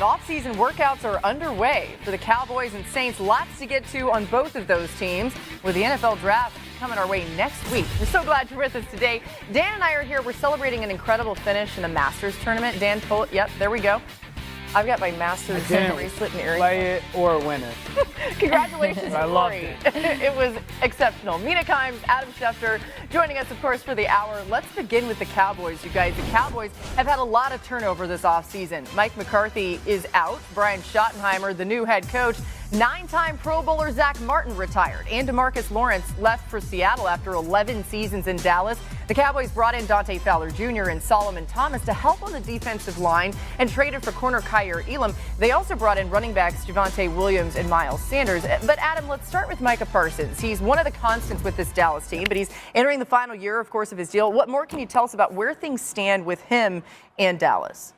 Off-season workouts are underway for the Cowboys and Saints. Lots to get to on both of those teams with the NFL draft coming our way next week. We're so glad you're with us today. Dan and I are here. We're celebrating an incredible finish in the Masters tournament. Dan, pull it. Yep, there we go. I've got my Masters bracelet and earrings. Play it or win it. Congratulations, I loved it. It was exceptional. Mina Kimes, Adam Schefter, joining us, of course, for the hour. Let's begin with the Cowboys, you guys. The Cowboys have had a lot of turnover this offseason. Mike McCarthy is out. Brian Schottenheimer, the new head coach. 9-time Pro Bowler Zach Martin retired, and DeMarcus Lawrence left for Seattle after 11 seasons in Dallas. The Cowboys brought in Dante Fowler Jr. and Solomon Thomas to help on the defensive line and traded for corner Kyer Elam. They also brought in running backs Javonte Williams and Miles Sanders. But Adam, let's start with Micah Parsons. He's one of the constants with this Dallas team, but he's entering the final year, of course, of his deal. What more can you tell us about where things stand with him and Dallas?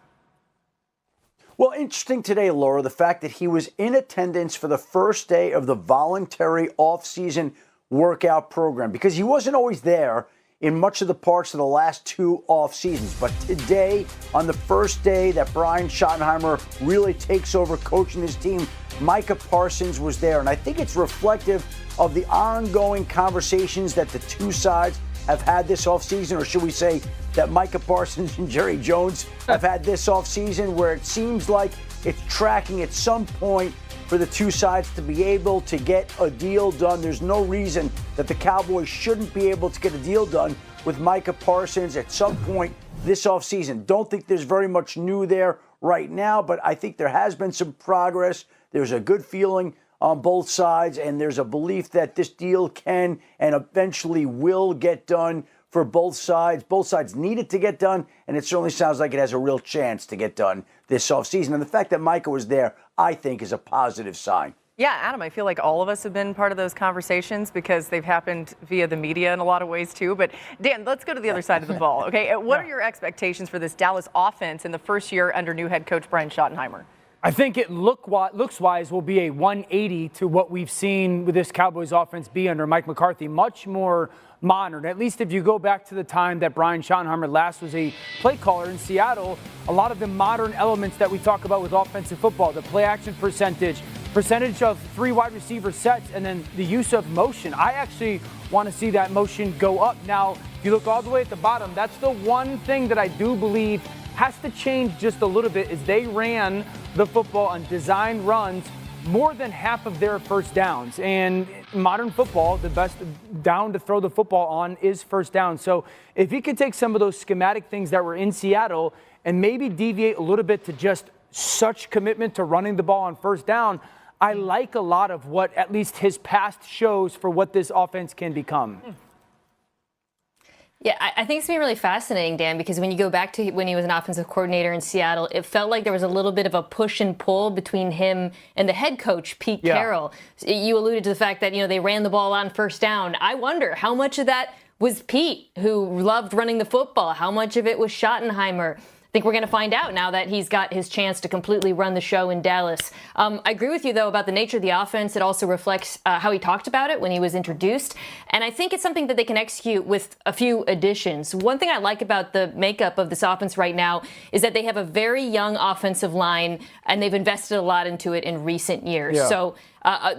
Well, interesting today, Laura, the fact that he was in attendance for the first day of the voluntary off-season workout program, because he wasn't always there in much of the parts of the last two off seasons. But today, on the first day that Brian Schottenheimer really takes over coaching his team, Micah Parsons was there. And I think it's reflective of the ongoing conversations that the two sides have had this offseason, or should we say that Micah Parsons and Jerry Jones have had this offseason, where it seems like it's tracking at some point for the two sides to be able to get a deal done. There's no reason that the Cowboys shouldn't be able to get a deal done with Micah Parsons at some point this offseason. Don't think there's very much new there right now, but I think there has been some progress. There's a good feeling on both sides, and there's a belief that this deal can and eventually will get done for both sides. Both sides need it to get done, and it certainly sounds like it has a real chance to get done this offseason. And the fact that Micah was there, I think, is a positive sign. Yeah, Adam, I feel like all of us have been part of those conversations because they've happened via the media in a lot of ways, too. But, Dan, let's go to the other side of the ball, okay? What are your expectations for this Dallas offense in the first year under new head coach Brian Schottenheimer? I think it looks-wise will be a 180 to what we've seen with this Cowboys offense be under Mike McCarthy. Much more modern. At least if you go back to the time that Brian Schottenheimer last was a play caller in Seattle, a lot of the modern elements that we talk about with offensive football, the play action percentage of 3 wide receiver sets, and then the use of motion. I actually want to see that motion go up. Now, if you look all the way at the bottom, that's the one thing that I do believe has to change just a little bit, is they ran the football on design runs more than half of their first downs. And modern football, the best down to throw the football on is first down. So if he could take some of those schematic things that were in Seattle and maybe deviate a little bit to just such commitment to running the ball on first down, I like a lot of what at least his past shows for what this offense can become. Yeah, I think it's been really fascinating, Dan, because when you go back to when he was an offensive coordinator in Seattle, it felt like there was a little bit of a push and pull between him and the head coach, Pete Carroll. You alluded to the fact that, they ran the ball on first down. I wonder how much of that was Pete, who loved running the football. How much of it was Schottenheimer? I think we're going to find out now that he's got his chance to completely run the show in Dallas. I agree with you, though, about the nature of the offense. It also reflects how he talked about it when he was introduced. And I think it's something that they can execute with a few additions. One thing I like about the makeup of this offense right now is that they have a very young offensive line, and they've invested a lot into it in recent years. Yeah. So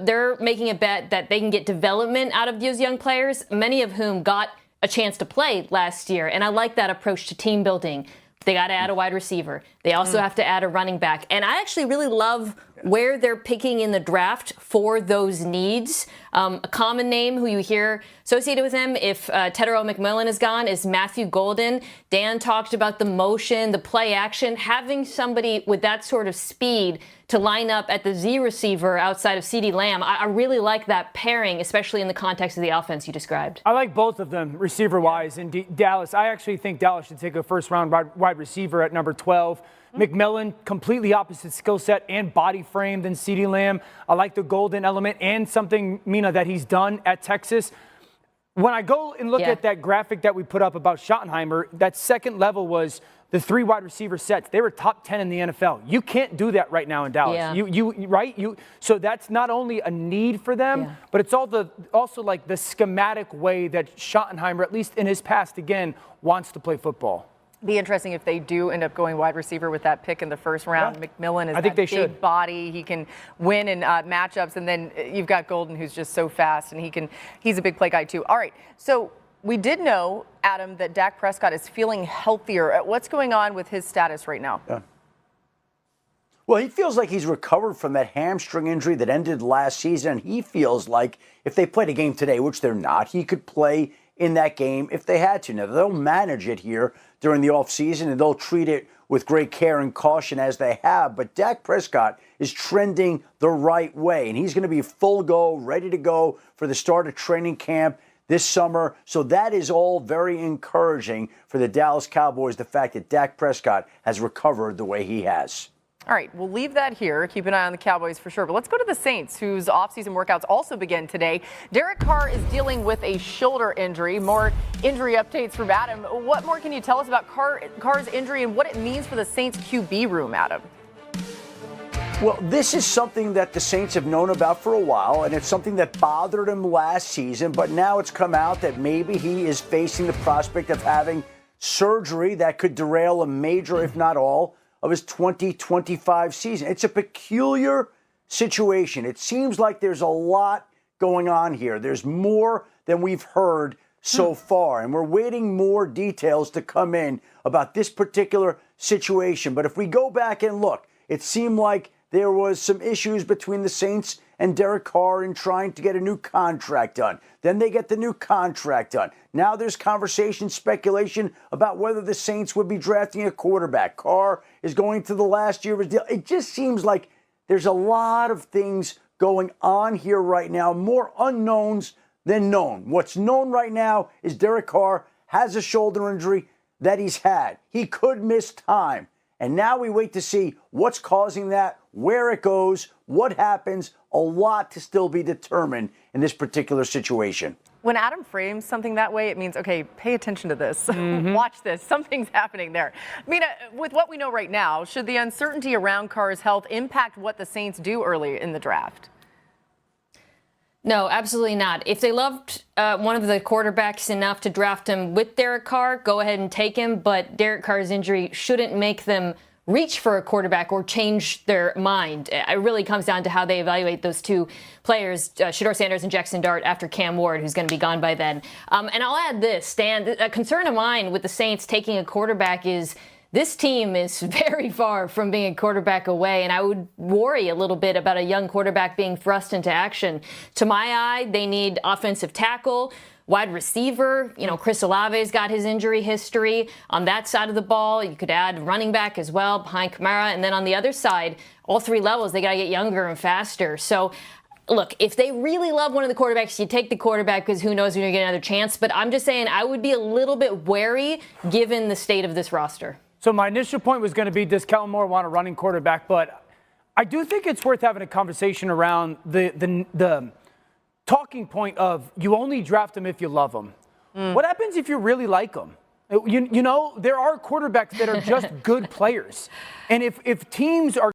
they're making a bet that they can get development out of those young players, many of whom got a chance to play last year. And I like that approach to team building. They got to add a wide receiver. They also have to add a running back. And I actually really love where they're picking in the draft for those needs. A common name who you hear associated with him, if Tedero McMillan is gone, is Matthew Golden. Dan talked about the motion, the play action. Having somebody with that sort of speed to line up at the Z receiver outside of CeeDee Lamb, I really like that pairing, especially in the context of the offense you described. I like both of them receiver-wise in Dallas. I actually think Dallas should take a first-round wide receiver at number 12. McMillan, completely opposite skill set and body frame than CeeDee Lamb. I like the Golden element and something, Mina, that he's done at Texas. When I go and look at that graphic that we put up about Schottenheimer, that second level was the 3 wide receiver sets. They were top 10 in the NFL. You can't do that right now in Dallas. Yeah. So that's not only a need for them, but it's also like the schematic way that Schottenheimer, at least in his past, again, wants to play football. Be interesting if they do end up going wide receiver with that pick in the first round. Yeah. McMillan is I think they big should. body. He can win in matchups, and then you've got Golden, who's just so fast, and he's a big play guy too. All right, so we did know, Adam, that Dak Prescott is feeling healthier. What's going on with his status right now? Yeah. Well, he feels like he's recovered from that hamstring injury that ended last season. And he feels like if they played a game today, which they're not, he could play in that game if they had to. Now, they'll manage it here during the offseason, and they'll treat it with great care and caution as they have. But Dak Prescott is trending the right way, and he's going to be full go, ready to go for the start of training camp this summer. So that is all very encouraging for the Dallas Cowboys, the fact that Dak Prescott has recovered the way he has. All right, we'll leave that here. Keep an eye on the Cowboys for sure. But let's go to the Saints, whose offseason workouts also begin today. Derek Carr is dealing with a shoulder injury. More injury updates from Adam. What more can you tell us about Carr's injury and what it means for the Saints QB room, Adam? Well, this is something that the Saints have known about for a while, and it's something that bothered him last season. But now it's come out that maybe he is facing the prospect of having surgery that could derail a major, if not all, of his 2025 season. It's a peculiar situation. It seems like there's a lot going on here. There's more than we've heard so far, and we're waiting more details to come in about this particular situation. But if we go back and look, it seemed like there was some issues between the Saints and Derek Carr in trying to get a new contract done. Then they get the new contract done. Now there's conversation, speculation about whether the Saints would be drafting a quarterback. Carr is going to the last year of his deal. It just seems like there's a lot of things going on here right now, more unknowns than known. What's known right now is Derek Carr has a shoulder injury that he's had. He could miss time. And now we wait to see what's causing that, where it goes, what happens. A lot to still be determined in this particular situation. When Adam frames something that way, it means, okay, pay attention to this. Watch this. Something's happening there. I mean, with what we know right now, should the uncertainty around Carr's health impact what the Saints do early in the draft? No, absolutely not. If they loved one of the quarterbacks enough to draft him with Derek Carr, go ahead and take him. But Derek Carr's injury shouldn't make them reach for a quarterback or change their mind. It really comes down to how they evaluate those two players, Shedeur Sanders and Jackson Dart, after Cam Ward, who's going to be gone by then. And I'll add this, Stan, a concern of mine with the Saints taking a quarterback is this team is very far from being a quarterback away, and I would worry a little bit about a young quarterback being thrust into action. To my eye, they need offensive tackle, wide receiver. You know, Chris Olave's got his injury history on that side of the ball. You could add running back as well behind Kamara. And then on the other side, all three levels, they got to get younger and faster. So, look, if they really love one of the quarterbacks, you take the quarterback because who knows when you're going to get another chance. But I'm just saying I would be a little bit wary given the state of this roster. So my initial point was going to be, does Kellen Moore want a running quarterback? But I do think it's worth having a conversation around the talking point of you only draft them if you love them. What happens if you really like them? You know, there are quarterbacks that are just good players. And if teams are